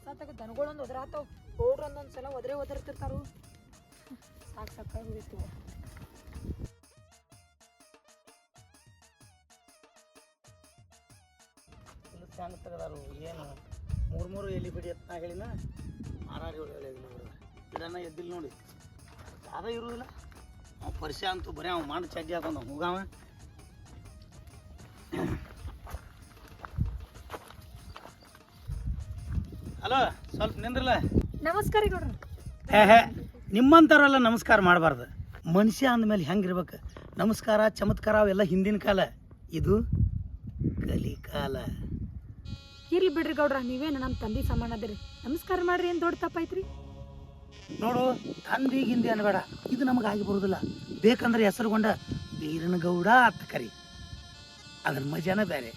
ಕಸ ದನಗಳೊಂದು ಒದರಾತಾವ ರೋಡ್ ಒಂದೊಂದ್ಸಲ ಒದರ್ತಿರ್ತಾರು. ಸಾಕಾಗಿ ಹೋಗಿರ್ತೀವ. ಹೆಂಗೆ ತೆಗದಾರು ಏನು ಮೂರು ಎಲ್ಲಿ ಬಿಡಿ ಅಂತ ನಾ ಹೇಳಿನ ಮಾರಾಡಿ ಹೇಳಿದ ಗಿಡನ ಎದ್ದಿಲ್ಲ ನೋಡಿ ಯಾರೋ ಇರುವುದಿಲ್ಲ. ಅವ ಪರಿಚಯ ಅಂತೂ ಬರೀ ಅವ ಮಾಡಿ ಚಡ್ಡಿ ಹಾಕೊಂಡ ಹೋಗಾವ. ಹಲೋ ಸ್ವಲ್ಪ ನಿಂದ್ರಲ್ಲ. ನಮಸ್ಕಾರ ರೀ ಗೌಡ್ರ. ನಿಮ್ಮಂಥವ್ರೆಲ್ಲ ನಮಸ್ಕಾರ ಮಾಡಬಾರ್ದು. ಮನುಷ್ಯ ಅಂದಮೇಲೆ ಹೆಂಗಿರ್ಬೇಕು, ನಮಸ್ಕಾರ ಚಮತ್ಕಾರ ಅವೆಲ್ಲ ಹಿಂದಿನ ಕಾಲ, ಇದು ಕಲಿಕಾಲ. ಇರ್ಲಿ ಬಿಡ್ರಿ ಗೌಡ್ರ, ನೀವೇನು ನಮ್ಮ ತಂದೆ ಸಮಾನ ಅದಿರಿ, ನಮಸ್ಕಾರ ಮಾಡ್ರಿ. ಏನು ದೊಡ್ಡ ತಪ್ಪಾಯ್ತ್ರಿ? ನೋಡು, ತಂದಿ ಹಿಂದಿ ಅನ್ಬೇಡ, ಇದು ನಮಗೆ ಆಗಿ ಬರೋದಿಲ್ಲ. ಬೇಕಂದ್ರೆ ಹೆಸರುಗೊಂಡ ಬೀರನಗೌಡ ಅಂತ ಕರಿ, ಅದ್ರ ಮಜಾನ ಬೇರೆ.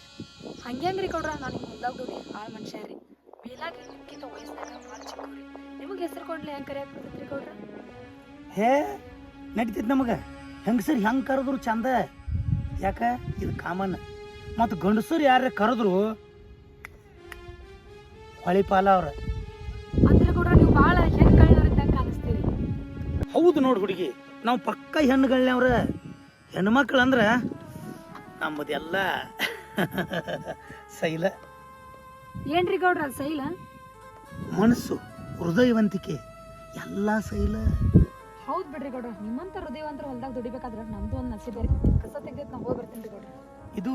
ಹಂಗ್ಯಾಂಗ್ರಿ ಗೌಡ್ರ, ನಾನು ಮುಂದಾಗ ದುಡಿ ಆಳ ಮನುಷ್ಯ ರೀ. ಮೇಲಾಗಿ ನಿಮ್ಗಿಂತ ವಯಸ್ಸಾಗ ಭಾಳ ಚಿಕ್ಕವ್ರಿ, ನಿಮಗೆ ಹೆಸರು ಕೊಂಡ್ಲಿ ಹೆಂಗೆ ಕರಿಯಾಕ ಬರ್ತೈತ್ರಿ ಗೌಡ್ರ? ಹೇ ನಡೀತೈತಿ ನಮಗೆ. ಹೆಂಗಸರು ಹೆಂಗೆ ಕರೆದ್ರು ಚಂದ, ಯಾಕ ಇದು ಕಾಮನ್. ಮತ್ತು ಗಂಡಸರು ಯಾರ ಕರೆದ್ರು ಹೊಳಿಪಾಲ ಅವ್ರ. ಅಂದ್ರೆ ಗೌಡ್ರ ನೀವು ಭಾಳ ಹೆಣ್ಗಳಿಂದಂಗೆ ಕಾಣಿಸ್ತೀರಿ. ಹೌದು ನೋಡಿ ಹುಡುಗಿ, ನಾವು ಪಕ್ಕ ಹೆಣ್ಣುಗಳನ್ನವ್ರ. ಹೆಣ್ಮಕ್ಳು ಅಂದ್ರೆ ನಮ್ಮದೆಲ್ಲ ಸೈಲ. ಏನ್ರಿ ಗೌಡ್ರ ಅದು ಸೈಲ? ಮನಸ್ಸು, ಹೃದಯವಂತಿಕೆ ಎಲ್ಲ ಸೈಲ. ಹೌದು ಬಿಡ್ರಿ ಗೌಡ್ರ, ನಿಮ್ಮಂತ ಹೃದಯವಂತರ ಹೊಲ್ದಾಗ ದುಡಿಬೇಕಾದ್ರೆ ನಮ್ದು ಒಂದು ನಸೀಬ್ ರೀ. ಕಸ ತೆಗ್ದೈತೆ ನಾವು ಹೋಗಿ ಬರ್ತೀನಿ ರೀ ಗೌಡ್ರ. ಇದು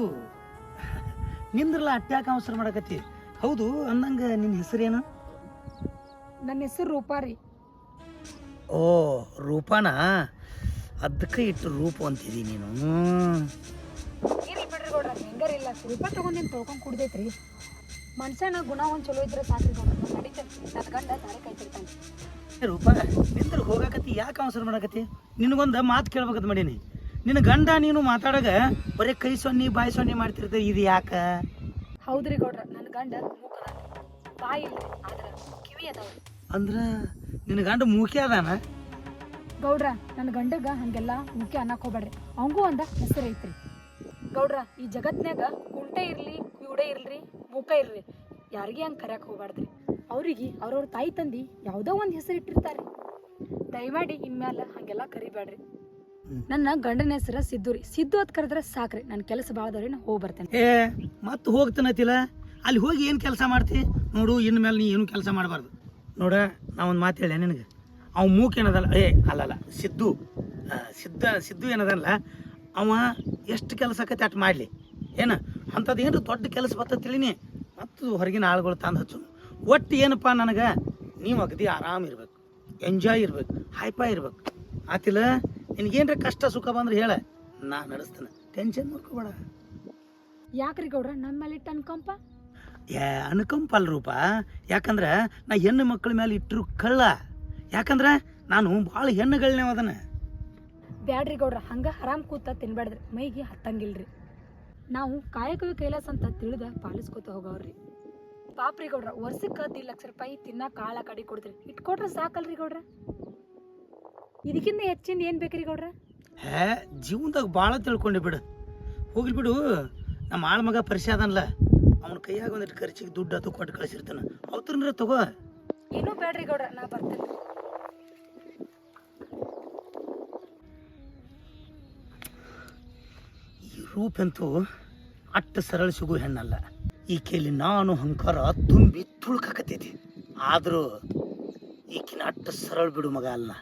ನಿಂದ್ರಲ್ಲ ಅಟ್ಯಾಕ ಅವಸರ ಮಾಡಕತ್ತಿ. ಹೌದು ಅಂದಂಗ ನಿನ್ನ ಹೆಸರೇನು? ನನ್ನ ಹೆಸರು ರೂಪಾ ರೀ. ಓ ರೂಪಾನ, ಅದಕ್ಕೆ ಇಟ್ಟು ರೂಪ ಅಂತಿದಿ ನೀನು. ಇರ್ಲಿ ಬಿಡ್ರಿ ಗೌಡ್ರ, ಹೆಂಗಾರಿಲ್ಲ ರೂಪಾಯಿ ತಗೊಂಡೇನು ತೊಳ್ಕೊಂಡು ಕುಡ್ದೈತ್ರಿ. ಮನುಷ್ಯನ ಗುಣ ಒಂದು ಚಲೋ ಇದ್ರೆ ಸಾಕ್ರಿ ಗೌಡ್ರ, ನಡೀತೈತಿ. ನನ್ನ ಗಂಡ ದಾರಿ ಕಾಯ್ತಿರ್ತಾನೆ. ರೂಪ ನಿಂದ್ರ ಹೋಗಾಕತ್ತಿ, ಯಾಕೆ ಅವಸರ ಮಾಡಕತ್ತಿ? ನಿನಗೊಂದು ಮಾತು ಕೇಳ್ಬೇಕಂತ ಮಾಡೀನಿ. ನಿನ್ನ ಗಂಡ ನೀನು ಮಾತಾಡಾಗ ಬರೀ ಕೈ ಸೊನ್ನಿ ಬಾಯಿ ಸೊನ್ನಿ ಮಾಡ್ತಿರ್ತೀವಿ, ಇದು ಯಾಕೆ? ಹೌದ್ರಿ ಗೌಡ್ರ, ನನ್ನ ಗಂಡ ಮೂಕದ, ಬಾಯಿ ಇಲ್ರಿ ಆದ್ರೆ ಕಿವಿ ಅದಾವ್ರಿ. ಅಂದ್ರೆ ನಿನ್ನ ಗಂಡ ಮೂಕೆ ಅದಾನ? ಗೌಡ್ರ, ನನ್ನ ಗಂಡಗ ಹಂಗೆಲ್ಲ ಮುಖ್ಯ ಅನ್ನಕ್ ಹೋಗ್ಬೇಡ್ರಿ, ಅವಂಗೂ ಒಂದ ಹೆಸರು ಐತ್ರಿ. ಗೌಡ್ರ, ಈ ಜಗತ್ನ್ಯಾಗ ಕುಂಟೆ ಇರ್ಲಿ ಕಿವುಡೆ ಇರ್ಲಿ ಮೂಕ ಇರ್ಲಿ ಯಾರಿಗೆ ಹಂಗೆ ಕರ್ಯಾಕ್ ಹೋಗ್ಬಾರ್ದ್ರಿ. ಅವ್ರಿಗೆ ಅವ್ರವ್ರ ತಾಯಿ ತಂದಿ ಯಾವುದೋ ಒಂದು ಹೆಸರು ಇಟ್ಟಿರ್ತಾರೆ. ದಯಮಾಡಿ ಇನ್ಮ್ಯಾಲ ಹಂಗೆಲ್ಲ ಕರಿಬೇಡ್ರಿ. ನನ್ನ ಗಂಡನ ಹೆಸರು ಸಿದ್ದು ರೀ. ಸಿದ್ದು ಅಂತ ಕರೆದ್ರೆ ಸಾಕ್ರಿ, ನನ್ನ ಕೆಲಸ ಭಾಳದವ್ರಿ, ನಾ ಹೋಗಿ ಬರ್ತೇನೆ. ಮತ್ತೆ ಹೋಗ್ತಾನತಿಲ್ಲ, ಅಲ್ಲಿ ಹೋಗಿ ಏನು ಕೆಲಸ ಮಾಡ್ತಿ? ನೋಡು, ಇನ್ಮೇಲೆ ನೀ ಏನು ಕೆಲಸ ಮಾಡಬಾರ್ದು. ನೋಡ, ನಾ ಒಂದು ಮಾತು ಹೇಳ ನಿನಗೆ, ಅವ ಮೂಕ್ ಏನದಲ್ಲ, ಅಲ್ಲಲ್ಲ ಸಿದ್ದು ಸಿದ್ದು ಏನದಲ್ಲ, ಅವ ಎಷ್ಟು ಕೆಲಸ ಆಕತಿ ಅಷ್ಟು ಮಾಡಲಿ. ಏನು ಅಂಥದ್ದು ಏನು ದೊಡ್ಡ ಕೆಲಸ ಬರ್ತತಿಳಿನಿ, ಮತ್ತು ಹೊರಗಿನ ಆಳುಗಳು ತಂದು ಹಚ್ಚು. ಒಟ್ಟು ಏನಪ್ಪ, ನನಗೆ ನೀವು ಅಗದಿ ಆರಾಮಿರ್ಬೇಕು, ಎಂಜಾಯ್ ಇರ್ಬೇಕು, ಹೈಫೈ ಇರ್ಬೇಕು. ಆತಿಲ್ಲ, ನಿನಗೇನ್ರ ಕಷ್ಟ ಸುಖ ಬಂದ್ರೆ ಹೇಳ, ನಾ ನಡೆಸ್ತೇನೆ, ಟೆನ್ಷನ್ ಮಾಡ್ಕೋಬೇಡ. ಯಾಕ್ರಿ ಗೌಡ್ರ ನನ್ನ ಮೇಲೆ ಇಟ್ಟು ಅನ್ಕಂಪ? ಅನುಕಂಪ ಅಲ್ಲ ರೂಪ, ಯಾಕಂದ್ರೆ ನಾ ಹೆಣ್ಣು ಮಕ್ಕಳ ಮೇಲೆ ಇಟ್ಟರು ಕಳ್ಳ. ಯಾಕಂದ್ರೆ ನಾನು ಭಾಳ ಹೆಣ್ಣುಗಳನ್ನೇ ಅದನ್ನ. ಬ್ಯಾಡ್ರಿ ಗೌಡ್ರ, ಹಂಗೆ ಆರಾಮ್ ಕೂತ ತಿನ್ಬೇಡ್ರಿ, ಮೈಗೆ ಹತ್ತಂಗಿಲ್ರಿ. ನಾವು ಕಾಯಕವೇ ಕೈಲಾಸ ಅಂತ ತಿಳಿದ ಪಾಲಿಸ್ಕೊತ ಹೋಗವ್ರಿ. ಪಾಪ್ರಿ ಗೌಡ್ರ, ವರ್ಷಕ್ಕೆ 1 ಲಕ್ಷ ರೂಪಾಯಿ ತಿನ್ನ ಕಾಳ ಕಡಿ ಕೊಡ್ತೀರಿ, ಇಟ್ಕೊಟ್ರೆ ಸಾಕಲ್ರಿ ಗೌಡ್ರ. ಇದಕ್ಕಿಂತ ಹೆಚ್ಚಿಂದ ಏನು ಬೇಕ್ರಿ ಗೌಡ್ರ? ಜೀವನದಾಗ ಭಾಳ ತಿಳ್ಕೊಂಡೆ ಬಿಡು, ಹೋಗ್ಲಿ ಬಿಡು. ನಮ್ಮ ಆಳ ಮಗ ಪರಿಚಯ ಅದನ್ಲ, ಅವನ ಕೈಯಾಗ ಒಂದಿಟ್ಟು ಖರ್ಚಿಗೆ ದುಡ್ಡು ಅದು ಕೊಟ್ಟು ಕಳಿಸಿರ್ತಾನೆ, ಅವತ್ರನ್ರ ತಗೋ. ಏನೂ ಬೇಡ್ರಿ ಗೌಡ್ರ, ನಾ ಬರ್ತೇನೆ. ಈ ರೂಪಂತೂ ಅಟ್ಟು ಸರಳ ಸಿಗು ಹೆಣ್ಣಲ್ಲ. ಈಕೆಯಲ್ಲಿ ನಾನು ಅಹಂಕಾರ ತುಂಬಿ ತುಳ್ಕಾಕತ್ತೈತಿ, ಆದರೂ ಈಕಿನ ಅಟ್ಟು ಸರಳ ಬಿಡು ಮಗ ಅಲ್ಲ.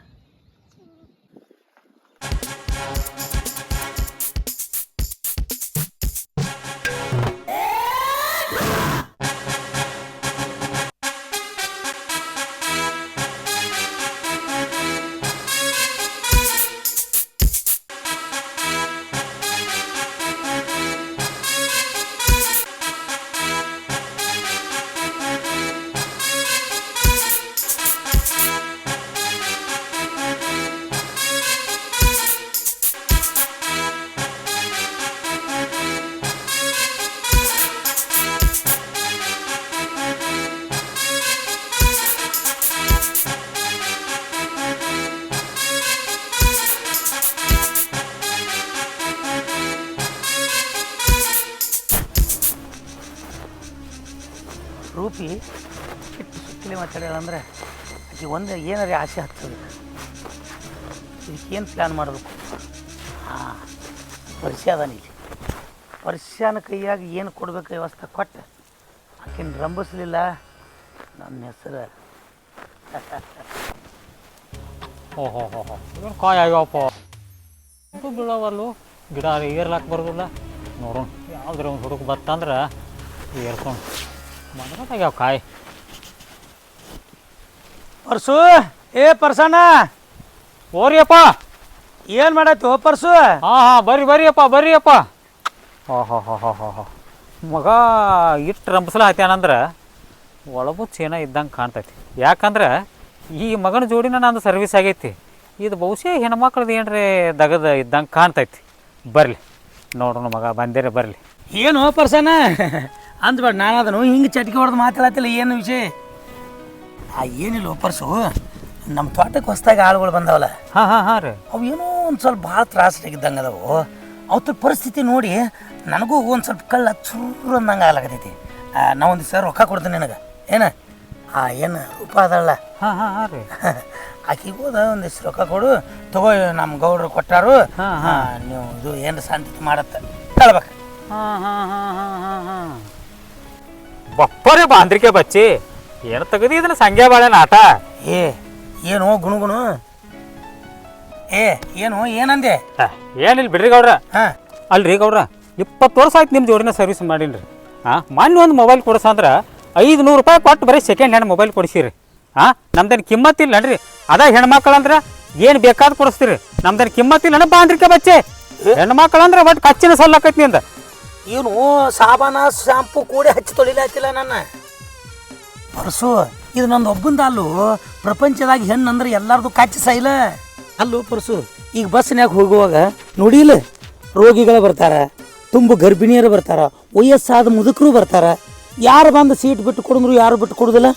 ತಲೆ ಮಾತಾಡ್ಯಾಳ ಅಂದ್ರೆ ಆಕೆ ಒಂದು ಏನಾರೇ ಆಸೆ ಹತ್ತದ ಇದಕ್ಕೇನು ಪ್ಲ್ಯಾನ್ ಮಾಡಬೇಕು. ಹಾಂ, ವರ್ಷ ಅದಾನ ಇಲ್ಲಿ. ವರ್ಷನ ಕೈಯಾಗ ಏನು ಕೊಡ್ಬೇಕು ವ್ಯವಸ್ಥೆ ಕೊಟ್ಟು ಆಕಿನ ರಂಭಿಸ್ಲಿಲ್ಲ ನನ್ನ ಹೆಸರು. ಓಹೋ ಹೋ ಹೋ ಏನು ಕಾಯಿ ಆಗ್ಯಾವಪ್ಪ ಬೀಳವಲ್ಲು ಗಿಡ ಏರ್ಲಾಕ್ ಬರೋದಿಲ್ಲ. ನೋಡೋಣ ಯಾವ್ದ್ರ ಒಂದು ಹುಡುಗ ಬತ್ತಂದ್ರೆ ಏರ್ಕೊಂಡು ಮನಗಟ್ಟಾಗ್ಯಾವ ಕಾಯಿ. ಪರ್ಸು, ಏ ಪರ್ಸಣ್ಣ, ಓರಿಯಪ್ಪ ಏನು ಮಾಡತ್ತಿ ಓ ಪರ್ಸು? ಹಾಂ ಹಾಂ ಬರ್ರಿಯಪ್ಪ. ಓಹೋ ಹೋ ಹೋ ಹೋ ಹೋ ಮಗ ಇಟ್ಟು ರಂಬಸಲ ಹತ್ಯಾನಂದ್ರೆ ಒಳಗೂ ಚೇನ ಇದ್ದಂಗೆ ಕಾಣ್ತೈತಿ. ಯಾಕಂದ್ರೆ ಈ ಮಗನ ಜೋಡಿನ ನಂದು ಸರ್ವಿಸ್ ಆಗೈತಿ. ಇದು ಬಹುಶಃ ಹೆಣ್ಮಕ್ಳದ್ದು ಏನ್ರಿ ದಗದ ಇದ್ದಂಗೆ ಕಾಣ್ತೈತಿ. ಬರಲಿ ನೋಡೋಣ ಮಗ ಬಂದೇರೆ ಬರಲಿ. ಏನು ಪರ್ಸಣ್ಣ ಅಂದ್ಬೇಡ, ನಾನು ಅದನ್ನು ಹಿಂಗೆ ಚಟ್ಕೆ ಹೊಡೆದು ಮಾತಾಡತ್ತಿಲ್ಲ. ಏನು ವಿಷಯ? ಏನಿಲ್ಲ ಪರ್ಸು, ನಮ್ಮ ತೋಟಕ್ಕೆ ಹೊಸ್ದಾಗಿ ಆಳುಗಳು ಬಂದವಲ್ಲ, ಹಾಂ ರೀ, ಅವು ಏನೋ ಒಂದು ಸ್ವಲ್ಪ ಭಾಳ ತ್ರಾಸಾಗಿದ್ದಂಗೆ ಅದಾವು. ಅವತ್ರ ಪರಿಸ್ಥಿತಿ ನೋಡಿ ನನಗೂ ಒಂದು ಸ್ವಲ್ಪ ಕಳ್ಳ ಚೂರು ಅಂದಂಗೆ ಆಗ್ಲಾಗತೈತಿ. ನಾ ಒಂದು ಸರ್ ರೊಕ್ಕ ಕೊಡ್ತೀನಿ ನಿನಗೆ. ಏನು ರೂಪ ಅದಲ್ಲ, ಹಾಂ ರೀ, ಆಕಿಗೆ ಹೋದ ಒಂದಿಷ್ಟು ರೊಕ್ಕ ಕೊಡು, ತಗೋ ನಮ್ಮ ಗೌಡ್ರು ಕೊಟ್ಟಾರು, ನೀವು ಇದು ಏನು ಶಾಂತಿ ಮಾಡತ್ತೆ ಹೇಳ್ಬೇಕು. ಹಾಂ ಬಪ್ಪರೇ ಬಾಂದ್ರಿಕೆ ಬಚ್ಚಿ ಏನು ತೆಗದಿ ಇದನ್ನ ಸಂಗ್ಯಾ ಬಾಳೆನ ಆಟ. ಏನು ಗುಣಗುಣ? ಏನು ಏನಂದೆ? ಏನಿಲ್ಲ ಬಿಡ್ರಿ ಗೌಡ್ರ. ಹಾಂ ಅಲ್ರಿ ಗೌಡ್ರ, 20 ವರ್ಷ ಆಯ್ತು ನಿಮ್ಮ ಜೋಡಿನ ಸರ್ವಿಸ್ ಮಾಡೀನಿ ರೀ. ಮೊನ್ನೆ ಒಂದು ಮೊಬೈಲ್ ಕೊಡ್ಸಂದ್ರೆ 500 ರೂಪಾಯಿ ಕೊಟ್ಟು ಬರೀ ಸೆಕೆಂಡ್ ಹ್ಯಾಂಡ್ ಮೊಬೈಲ್ ಕೊಡಿಸಿರಿ. ನಮ್ದೇನು ಕಿಮ್ಮತ್ತಿಲ್ಲ ನಡ್ರಿ. ಅದ ಹೆಣ್ಮಕ್ಳಂದ್ರೆ ಏನು ಬೇಕಾದ್ ಕೊಡಿಸ್ತೀರಿ, ನಮ್ದೇನು ಕಿಮ್ಮತ್ತಿಲ್ಲ ಬಾಂದ್ರಿಕೆ ಬಚ್ಚೆ. ಹೆಣ್ಮಕ್ಳಂದ್ರೆ ಒಟ್ಟು ಕಚ್ಚಿನ ಸಲ್ಲಕೈತಿ ನಿಂದ. ಏನು ಸಾಬಾನ ಶಾಂಪು ಕೂಡಿ ಹಚ್ಚಿ ತೊಳಿಲಾತಿಲ್ಲ ನನ್ನ ಪರ್ಸು. ಇದು ನಂದು ಒಬ್ಬಂದ ಅಲ್ಲೂ, ಪ್ರಪಂಚದಾಗ ಹೆಣ್ಣು ಅಂದ್ರೆ ಎಲ್ಲರದು ಕಚ್ಚಿ ಸೈಲ ಅಲ್ಲೂ ಪರ್ಸು. ಈಗ ಬಸ್ನ್ಯಾಗ ಹೋಗುವಾಗ ನೋಡಿಲ್ಲ, ರೋಗಿಗಳು ಬರ್ತಾರ, ತುಂಬ ಗರ್ಭಿಣಿಯರು ಬರ್ತಾರ, ವಯಸ್ಸಾದ ಮುದುಕರು ಬರ್ತಾರ. ಯಾರು ಬಂದು ಸೀಟ್ ಬಿಟ್ಟು ಕೊಡಿದ್ರು ಯಾರು ಬಿಟ್ಟು ಕೊಡೋದಿಲ್ಲ.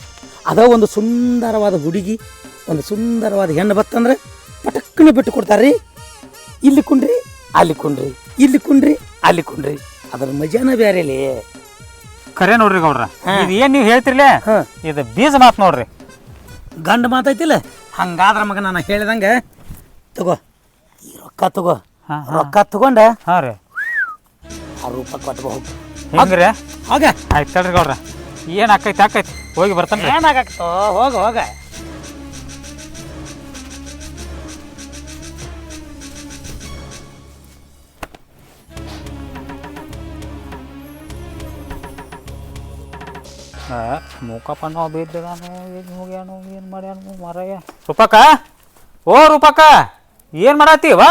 ಅದ ಒಂದು ಸುಂದರವಾದ ಹುಡುಗಿ, ಒಂದು ಸುಂದರವಾದ ಹೆಣ್ಣು ಬತ್ತಂದ್ರೆ ಪಟಕ್ಕನೆ ಬಿಟ್ಟು ಕೊಡ್ತಾರ್ರಿ. ಇಲ್ಲಿ ಕುಂಡ್ರಿ ಅಲ್ಲಿ ಕುಂಡ್ರಿ, ಇಲ್ಲಿ ಕುಂಡ್ರಿ ಅಲ್ಲಿ ಕುಂಡ್ರಿ, ಅದ್ರ ಮಜಾನ ಬೇರೆಲಿ. ಖರೆ ನೋಡ್ರಿ ಗೌಡ್ರ, ಇದು ಏನು ನೀವು ಹೇಳ್ತಿರ್ಲೇ ಇದು ಬೀಜ ಮಾತು ನೋಡ್ರಿ. ಗಂಡು ಮಾತೈತಿಲ್ಲ, ಹಂಗಾದ್ರ ಮಗ ನಾನು ಹೇಳಿದಂಗೆ ತಗೋ ಈ ರೊಕ್ಕ ತಗೋ. ರೊಕ್ಕ ತಗೊಂಡ ಹಾಂ ರೀ, ಆ ರೂಪ ಕೊಟ್ಬಹುದು ಹೆಂಗ್ರಿ? ಹೋಗ. ಆಯ್ತು ತಡ್ರಿ ಗೌಡ್ರ, ಏನು ಆಕೈತಿ ಹೋಗಿ ಬರ್ತಾನೆ. ಏನಾಗತ್ತೋ ಹೋಗ. ಮೂಕಪ್ಪ ನಾವು ಬಿದ್ದಾನು, ಏನು ಹೋಗ್ಯಾನು, ಏನು ಮಾಡ್ಯಾನು ಮಾರಾಯ. ರೂಪಕ್ಕ, ಓ ರೂಪಕ್ಕ, ಏನು ಮಾಡತ್ತೀವ?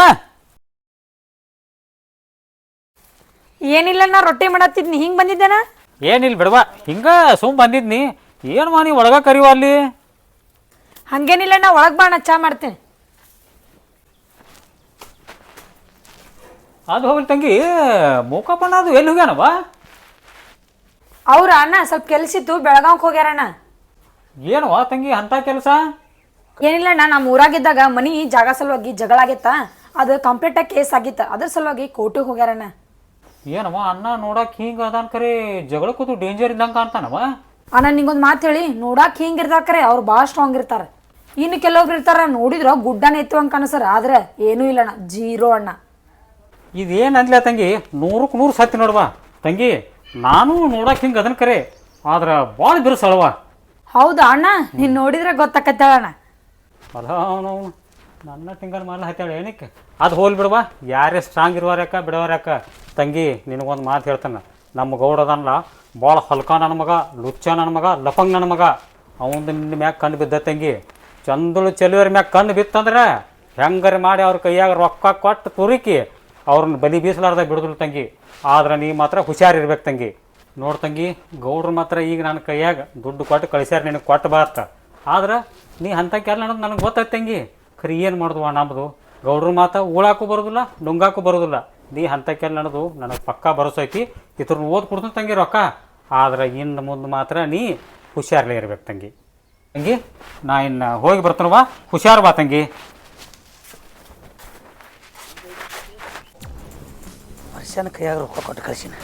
ಏನಿಲ್ಲ, ನಾ ರೊಟ್ಟಿ ಮಾಡತ್ತಿದ್ನಿ. ಹಿಂಗೆ ಬಂದಿದ್ದೇನ? ಏನಿಲ್ಲ ಬಿಡವಾ, ಹಿಂಗ ಸುಮ್ ಬಂದಿದ್ನಿ. ಏನು ಮಾ ನೀ ಒಳಗ ಕರಿವ ಅಲ್ಲಿ? ಹಂಗೇನಿಲ್ಲ, ನಾ ಒಳಗೆ ಬಾ, ನಾ ಚಾ ಮಾಡ್ತೀನಿ. ಅದು ಹೋಗ್ಲಿ ತಂಗಿ, ಮೂಕಪ್ಪಣ್ಣ ಅದು ಎಲ್ಲಿ ಹೋಗ್ಯಾನವ? ಅವ್ರ ಅಣ್ಣ ಸ್ವಲ್ಪ ಕೆಲ್ಸಿತ್ತು, ಬೆಳಗಾವ್ಗೆ ಹೋಗ್ಯಾರಣ್ಣ. ಏನವ ತಂಗಿ ಅಂತ ಕೆಲಸ? ಏನಿಲ್ಲ ಅಣ್ಣ, ನಮ್ಮ ಊರಾಗಿದ್ದಾಗ ಮನಿ ಜಾಗ ಸಲುವಾಗಿ ಜಗಳ ಆಗಿತ್ತ, ಅದು ಕಂಪ್ಲೀಟಾಗಿ ಕೇಸ್ ಆಗಿತ್ತ, ಅದ್ರ ಸಲುವಾಗಿ ಕೋರ್ಟಿಗೆ ಹೋಗ್ಯಾರಣ್ಣ. ಏನವ ಅಣ್ಣ ನೋಡಕ್ ಹಿಂಗ ಅದಾನ, ಕರೆ ಜಗಳಕ್ಕೂ ಡೇಂಜರ್ ಇದ್ದಂಗೆ ಕಾಣ್ತಾನವ. ಅಣ್ಣ ನಿಂಗೊಂದು ಮಾತು ಹೇಳಿ, ನೋಡಾಕ್ ಹಿಂಗೆ ಇರ್ತಾರ, ಕರೆ ಅವ್ರು ಭಾಳ ಸ್ಟ್ರಾಂಗ್ ಇರ್ತಾರ. ಇನ್ನು ಕೆಲವೊಬ್ರು ಇರ್ತಾರ ನೋಡಿದ್ರ ಗುಡ್ಡನ ಎತ್ತುವಂಗೆ ಕಾಣಿಸ್ತಾರ, ಆದ್ರೆ ಏನೂ ಇಲ್ಲ ಅಣ್ಣ, ಜೀರೋ ಅಣ್ಣ. ಇದೇನು ಅಂದ್ಲ ತಂಗಿ, 100ಕ್ಕೆ 100 ಸತ್ತಿ ನೋಡ್ವಾ ತಂಗಿ. ನಾನು ನೋಡಕ್ ಹಿಂಗೆ ಅದನ್ನ ಕರೆ, ಆದ್ರೆ ಭಾಳ ಬಿರುಸಳವ. ಹೌದಾ ಅಣ್ಣ? ನೀನು ನೋಡಿದ್ರೆ ಗೊತ್ತಾಕತ್ತೇಳಣ್ಣ. ಅಲ್ಲ ಅವನು ನನ್ನ ತಿಂಗಳ ಮೇಲೆ ಹತ್ತಾಳ ಏನಕ್ಕೆ. ಅದು ಹೋಲ್ ಬಿಡ್ವಾ, ಯಾರೇ ಸ್ಟ್ರಾಂಗ್ ಇರುವಾರ್ಯಾಕ ಬಿಡವಾರ್ಯಾಕ. ತಂಗಿ ನಿನಗೊಂದು ಮಾತು ಹೇಳ್ತಾನೆ, ನಮ್ಮ ಗೌಡದಲ್ಲ ಭಾಳ ಹಲ್ಕ ನನ್ನ ಮಗ, ಲುಚ್ಚ ನನ್ನ ಮಗ, ಲಫಂಗ್ ನನ್ನ ಮಗ. ಅವಂದು ನಿನ್ನ ಮ್ಯಾಗ ಕಣ್ಣು ಬಿದ್ದ ತಂಗಿ. ಚಂದಳು ಚೆಲುವರ ಮ್ಯಾಗ ಕಣ್ಣು ಬಿತ್ತಂದ್ರೆ ಹೆಂಗಾರೆ ಮಾಡಿ ಅವ್ರ ಕೈಯಾಗ ರೊಕ್ಕ ಕೊಟ್ಟು ತುರುಕಿ ಅವ್ರನ್ನ ಬಲಿ ಬೀಸಲಾರ್ದ ಬಿಡುದಿಲ್ಲ ತಂಗಿ. ಆದ್ರೆ ನೀ ಮಾತ್ರ ಹುಷಾರಿರ್ಬೇಕು ತಂಗಿ. ನೋಡಿ ತಂಗಿ, ಗೌಡ್ರು ಮಾತ್ರ ಈಗ ನನ್ನ ಕೈಯಾಗ ದುಡ್ಡು ಕೊಟ್ಟು ಕಳಿಸ್ಯಾರ, ನಿನಗೆ ಕೊಟ್ಟು ಬಾತ. ಆದ್ರೆ ನೀ ಅಂಥ ಕೆಲ ಅನ್ನೋದು ನನಗೆ ಗೊತ್ತಾಯ್ತು ತಂಗಿ. ಖರೀ ಏನು ಮಾಡಿದ್ವ ನಮ್ಮದು ಗೌಡ್ರು ಮಾತ ಉಳಾಕು ಬರೋದಿಲ್ಲ, ನುಂಗಾಕು ಬರೋದಿಲ್ಲ. ನೀ ಅಂಥ ಕೆಲ ಅನ್ನೋದು ನನಗೆ ಪಕ್ಕಾ ಭರೋಸೈತಿ. ಇದ್ರನ್ನ ಓದ್ ಕೊಡ್ತೀನಿ ತಂಗಿ ರೊಕ್ಕ. ಆದ್ರೆ ಇನ್ನು ಮುಂದೆ ಮಾತ್ರ ನೀ ಹುಷಾರಲ್ಲೇ ಇರ್ಬೇಕು ತಂಗಿ. ತಂಗಿ ನಾ ಇನ್ನು ಹೋಗಿ ಬರ್ತಾನವಾ, ಹುಷಾರು ಬಾ ತಂಗಿ. ವರ್ಷನ ಕೈಯಾಗ ರೊಕ್ಕ ಕೊಟ್ಟು ಕಳಿಸಿನ,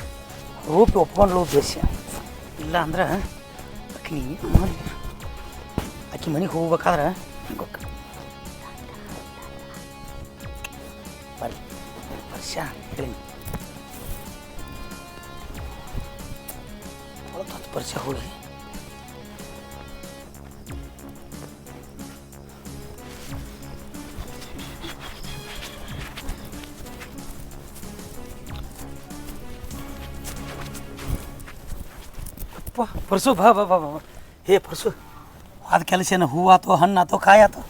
ರೂಪಿ ಒಪ್ಕೊಂಡು ಬೇಸಿ ಇಲ್ಲ ಅಂದ್ರೆ ನೀ ಮಾಡಿ ಆಕಿ ಮನೆಗೆ ಹೋಗ್ಬೇಕಾದ್ರೆ ಹಿಂಗೆ ಬರ್ರಿ ವರ್ಷ ಹೇಳಿ 10 ವರ್ಷ ಹೋಗಿ ಪರ್ಸು ಬಾ ಬಾ ಬಾ ಬಾ ಹೇ ಪರ್ಸು ಅದು ಕೆಲಸ ಏನು ಹೂ ಆತೋ ಹಣ್ಣು ಆತೋ ಕಾಯಿ ಆತೋ